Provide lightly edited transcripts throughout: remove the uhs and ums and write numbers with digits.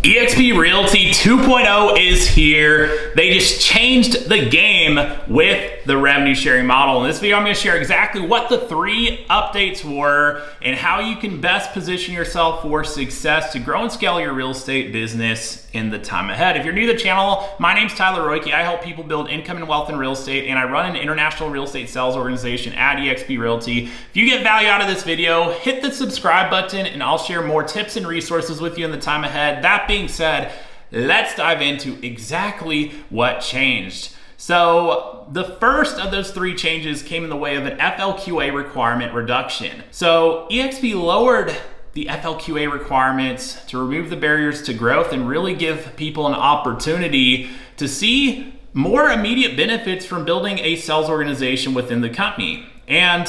eXp Realty 2.0 is here. They just changed the game with the revenue sharing model. In this video, I'm going to share exactly what the 3 updates were and how you can best position yourself for success to grow and scale your real estate business in the time ahead. If you're new to the channel, my name's Tyler Roicki. I help people build income and wealth in real estate, and I run an international real estate sales organization at eXp Realty. If you get value out of this video, hit the subscribe button and I'll share more tips and resources with you in the time ahead. That being said, let's dive into exactly what changed. So the first of those 3 changes came in the way of an FLQA requirement reduction. So eXp lowered the FLQA requirements to remove the barriers to growth and really give people an opportunity to see more immediate benefits from building a sales organization within the company. And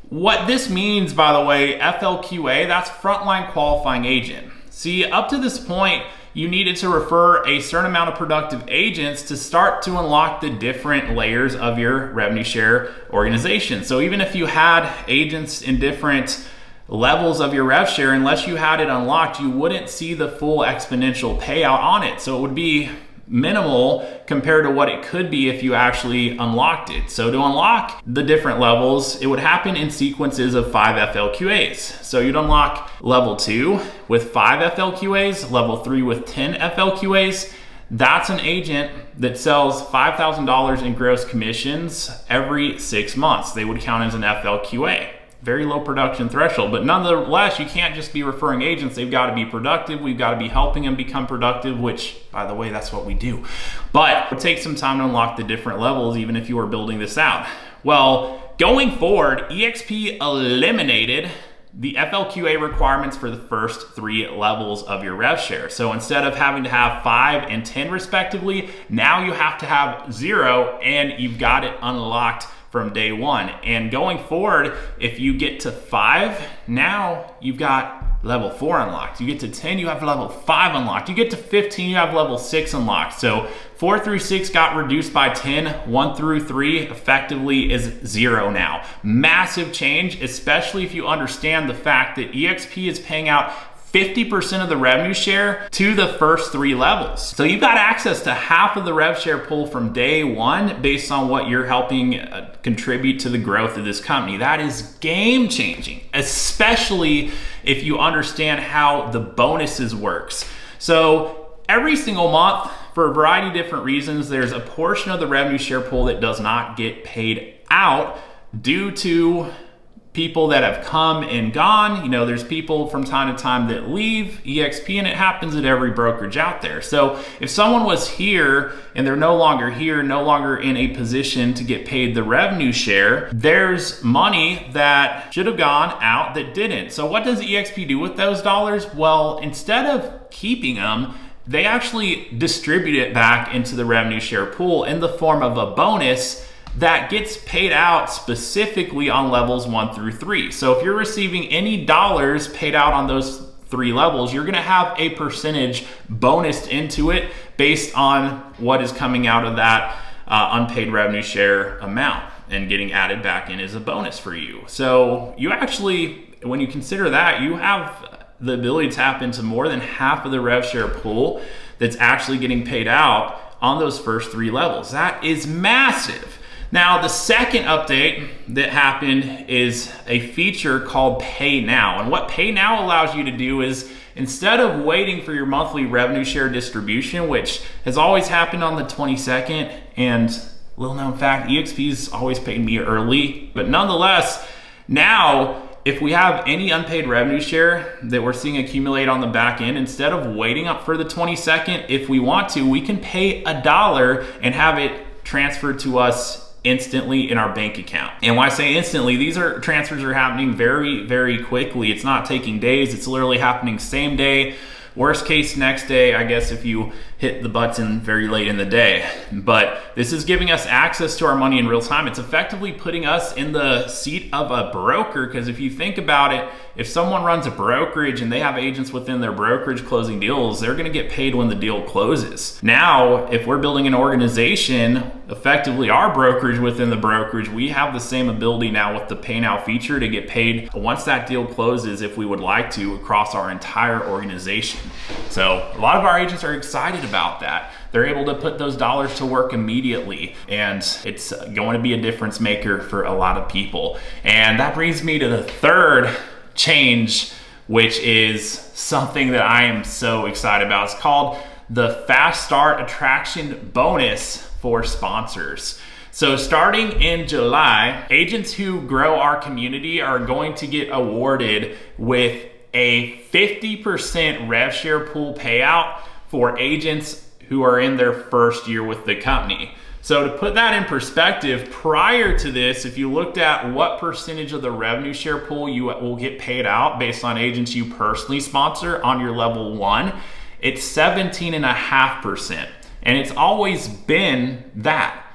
what this means, by the way, FLQA, that's frontline qualifying agent. See, up to this point, you needed to refer a certain amount of productive agents to start to unlock the different layers of your revenue share organization. So even if you had agents in different levels of your rev share, unless you had it unlocked, you wouldn't see the full exponential payout on it. So it would be minimal compared to what it could be if you actually unlocked it. So to unlock the different levels, it would happen in sequences of 5 FLQAs. So you'd unlock level 2 with 5 FLQAs, level 3 with 10 FLQAs. That's an agent that sells $5,000 in gross commissions every 6 months. They would count as an FLQA. Very low production threshold, but nonetheless, you can't just be referring agents. They've got to be productive. We've got to be helping them become productive, which, by the way, that's what we do. But it would take some time to unlock the different levels, even if you are building this out. Well, going forward, eXp eliminated the FLQA requirements for the first 3 levels of your rev share. So instead of having to have 5 and 10 respectively, now you have to have 0 and you've got it unlocked from day 1. And going forward, if you get to 5, now you've got level 4 unlocked. You get to 10, you have level 5 unlocked. You get to 15, you have level 6 unlocked. So 4 through 6 got reduced by 10, 1 through 3 effectively is 0 now. Massive change, especially if you understand the fact that eXp is paying out 50% of the revenue share to the first 3 levels. So you've got access to half of the rev share pool from day 1 based on what you're helping contribute to the growth of this company. That is game changing, especially if you understand how the bonuses works. So every single month, for a variety of different reasons, there's a portion of the revenue share pool that does not get paid out due to people that have come and gone. You know, there's people from time to time that leave eXp, and it happens at every brokerage out there. So if someone was here and they're no longer here, no longer in a position to get paid the revenue share, there's money that should have gone out that didn't. So what does eXp do with those dollars? Well, instead of keeping them, they actually distribute it back into the revenue share pool in the form of a bonus that gets paid out specifically on levels 1 through 3. So if you're receiving any dollars paid out on those 3 levels, you're gonna have a percentage bonused into it based on what is coming out of that unpaid revenue share amount and getting added back in as a bonus for you. So you actually, when you consider that, you have the ability to tap into more than half of the rev share pool that's actually getting paid out on those first 3 levels. That is massive. Now, the second update that happened is a feature called Pay Now. And what Pay Now allows you to do is, instead of waiting for your monthly revenue share distribution, which has always happened on the 22nd, and little known fact, eXp's always paid me early, but nonetheless, now, if we have any unpaid revenue share that we're seeing accumulate on the back end, instead of waiting up for the 22nd, if we want to, we can pay $1 and have it transferred to us instantly in our bank account. And when I say instantly, these transfers are happening very, very quickly. It's not taking days, it's literally happening same day. Worst case, next day, I guess, if you hit the button very late in the day. But this is giving us access to our money in real time. It's effectively putting us in the seat of a broker, because if you think about it, if someone runs a brokerage and they have agents within their brokerage closing deals, they're gonna get paid when the deal closes. Now, if we're building an organization, effectively our brokerage within the brokerage, we have the same ability now with the pay now feature to get paid once that deal closes if we would like to across our entire organization. So a lot of our agents are excited about that. They're able to put those dollars to work immediately, and it's going to be a difference maker for a lot of people. And that brings me to the third change, which is something that I am so excited about. It's called the Fast Start Attraction Bonus for sponsors. So starting in July, agents who grow our community are going to get awarded with a 50% rev share pool payout for agents who are in their first year with the company. So to put that in perspective, prior to this, if you looked at what percentage of the revenue share pool you will get paid out based on agents you personally sponsor on your level 1, it's 17.5%. And it's always been that.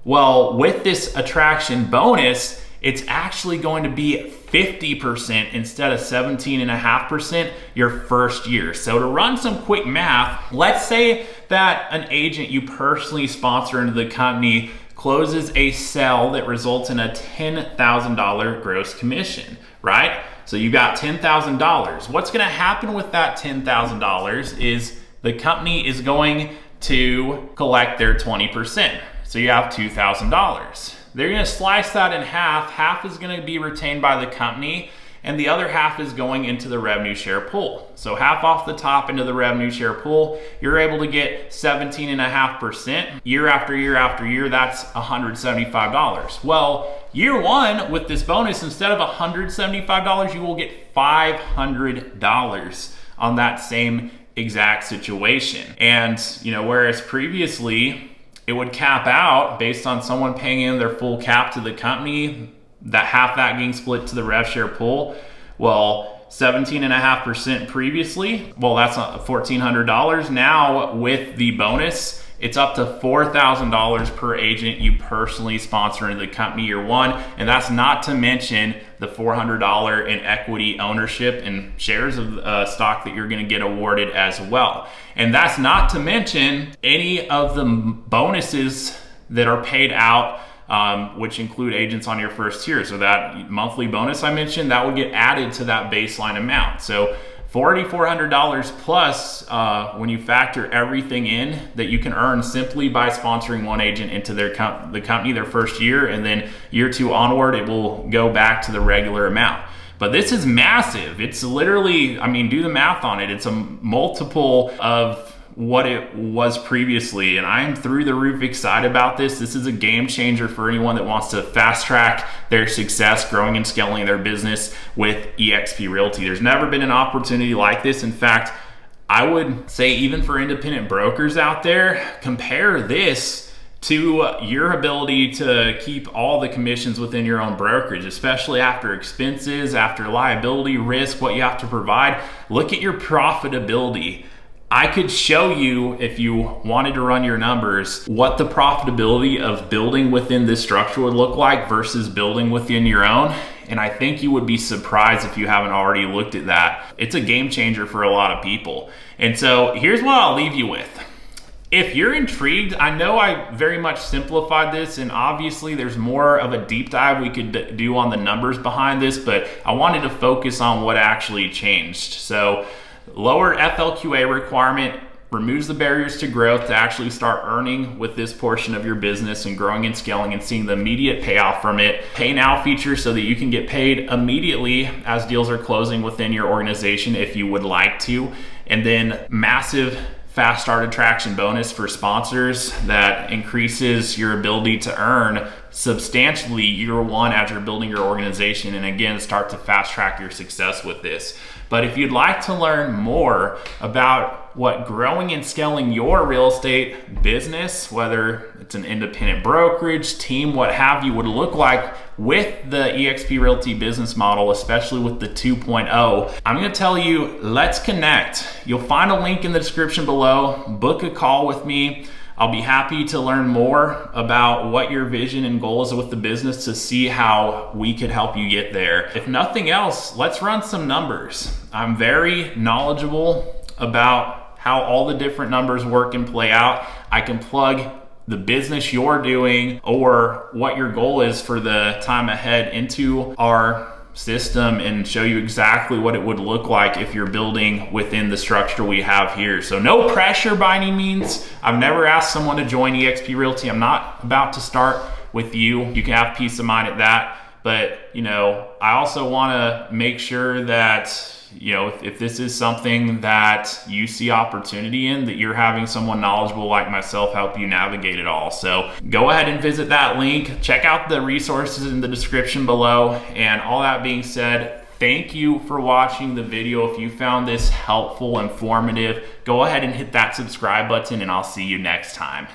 Well, with this attraction bonus, it's actually going to be 50% instead of 17.5% your first year. So to run some quick math, let's say that an agent you personally sponsor into the company closes a sale that results in a $10,000 gross commission, right? So you got $10,000. What's gonna happen with that $10,000 is the company is going to collect their 20%. So you have $2,000. They're gonna slice that in half. Half is gonna be retained by the company, and the other half is going into the revenue share pool. So half off the top into the revenue share pool, you're able to get 17.5%. Year after year after year, that's $175. Well, year one with this bonus, instead of $175, you will get $500 on that same exact situation. And whereas previously it would cap out based on someone paying in their full cap to the company, that half that getting split to the rev share pool. Well, 17.5% previously, well, that's $1,400. Now with the bonus, it's up to $4,000 per agent you personally sponsor into the company year one. And that's not to mention the $400 in equity ownership and shares of stock that you're gonna get awarded as well. And that's not to mention any of the bonuses that are paid out, which include agents on your first tier. So that monthly bonus I mentioned, that would get added to that baseline amount. So $4,400 plus when you factor everything in that you can earn simply by sponsoring one agent into the company their first year, and then year two onward, it will go back to the regular amount. But this is massive. It's literally, do the math on it. It's a multiple of what it was previously, and I'm through the roof excited about this. This is a game changer for anyone that wants to fast track their success growing and scaling their business with eXp Realty. There's never been an opportunity like this. In fact, I would say even for independent brokers out there, compare this to your ability to keep all the commissions within your own brokerage, especially after expenses, after liability, risk, what you have to provide. Look at your profitability. I could show you, if you wanted to run your numbers, what the profitability of building within this structure would look like versus building within your own. And I think you would be surprised if you haven't already looked at that. It's a game changer for a lot of people. And so here's what I'll leave you with. If you're intrigued, I know I very much simplified this, and obviously there's more of a deep dive we could do on the numbers behind this, but I wanted to focus on what actually changed. So lower FLQA requirement removes the barriers to growth to actually start earning with this portion of your business and growing and scaling and seeing the immediate payoff from it. Pay now feature so that you can get paid immediately as deals are closing within your organization if you would like to. And then massive fast start attraction bonus for sponsors that increases your ability to earn substantially year one as you're building your organization, and again, start to fast track your success with this. But if you'd like to learn more about what growing and scaling your real estate business, whether it's an independent brokerage, team, what have you, would look like with the eXp Realty business model, especially with the 2.0, I'm gonna tell you, let's connect. You'll find a link in the description below. Book a call with me. I'll be happy to learn more about what your vision and goal is with the business to see how we could help you get there. If nothing else, let's run some numbers. I'm very knowledgeable about how all the different numbers work and play out. I can plug the business you're doing or what your goal is for the time ahead into our system and show you exactly what it would look like if you're building within the structure we have here. So no pressure by any means. I've never asked someone to join eXp Realty. I'm not about to start with you. You can have peace of mind at that. But, I also want to make sure that, if this is something that you see opportunity in, that you're having someone knowledgeable like myself help you navigate it all. So go ahead and visit that link. Check out the resources in the description below. And all that being said, thank you for watching the video. If you found this helpful, informative, go ahead and hit that subscribe button, and I'll see you next time.